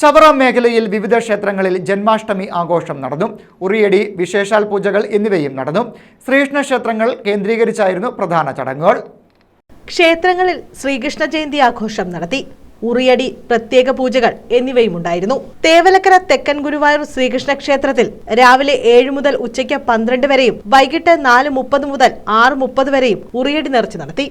ചവറ മേഖലയിൽ വിവിധ ക്ഷേത്രങ്ങളിൽ ജന്മാഷ്ടമി ആഘോഷം നടന്നു. ഉറിയടി, വിശേഷാൽ പൂജകൾ എന്നിവയും നടന്നു. ശ്രീകൃഷ്ണ ക്ഷേത്രങ്ങൾ കേന്ദ്രീകരിച്ചായിരുന്നു പ്രധാന ചടങ്ങുകൾ. ക്ഷേത്രങ്ങളിൽ ശ്രീകൃഷ്ണ ജയന്തി ആഘോഷം നടത്തി. ഉറിയടി, പ്രത്യേക പൂജകൾ എന്നിവയും ഉണ്ടായിരുന്നു. തേവലക്കര തെക്കൻ ഗുരുവായൂർ ശ്രീകൃഷ്ണ ക്ഷേത്രത്തിൽ രാവിലെ 7 മുതൽ ഉച്ചയ്ക്ക് 12 വരെയും വൈകിട്ട് 4:30 മുതൽ 6:30 വരെയും ഉറിയടി നേർച്ച നടത്തി.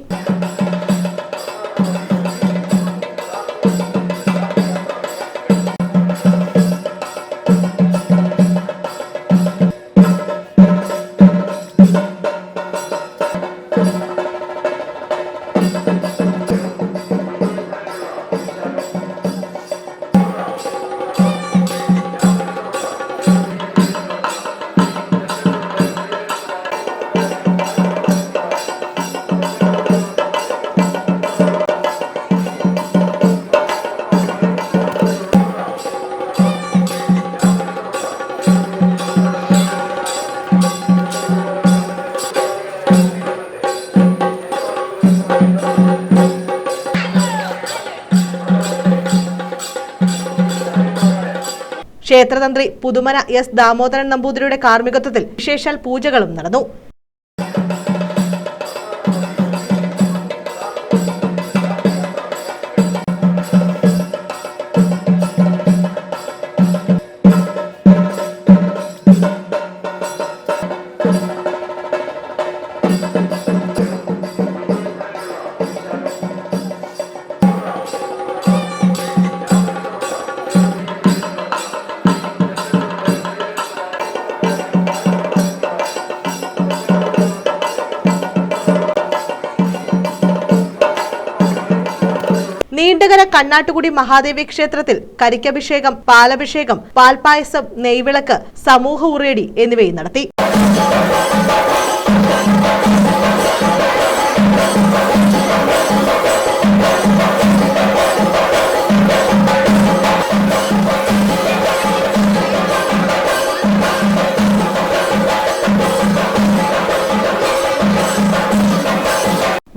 ക്ഷേത്രതന്ത്രി പുതുമന എസ് ദാമോദരൻ നമ്പൂതിരിയുടെ കാർമ്മികത്വത്തിൽ വിശേഷാൽ പൂജകളും നടന്നു. നീണ്ടകര കണ്ണാട്ടുകുടി മഹാദേവി ക്ഷേത്രത്തിൽ കരിക്കഭിഷേകം, പാലഭിഷേകം, പാൽപായസം, നെയ്വിളക്ക്, സമൂഹ ഉറിയടി എന്നിവയും നടത്തി.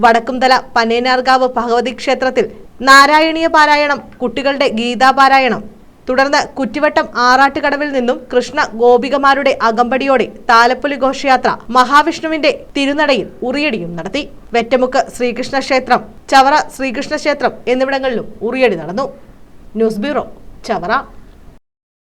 വടക്കുംതല പനേനാർകാവ് ഭഗവതി ക്ഷേത്രത്തിൽ നാരായണീയ പാരായണം, കുട്ടികളുടെ ഗീതാപാരായണം, തുടർന്ന് കുറ്റിവട്ടം ആറാട്ടുകടവിൽ നിന്നും കൃഷ്ണ ഗോപികമാരുടെ അകമ്പടിയോടെ താലപ്പൊലി ഘോഷയാത്ര, മഹാവിഷ്ണുവിന്റെ തിരുനടയിൽ ഉറിയടിയും നടത്തി. വെറ്റമുക്ക് ശ്രീകൃഷ്ണ ക്ഷേത്രം, ചവറ ശ്രീകൃഷ്ണ ക്ഷേത്രം എന്നിവിടങ്ങളിലും ഉറിയടി നടന്നു. News bureau, Chavara.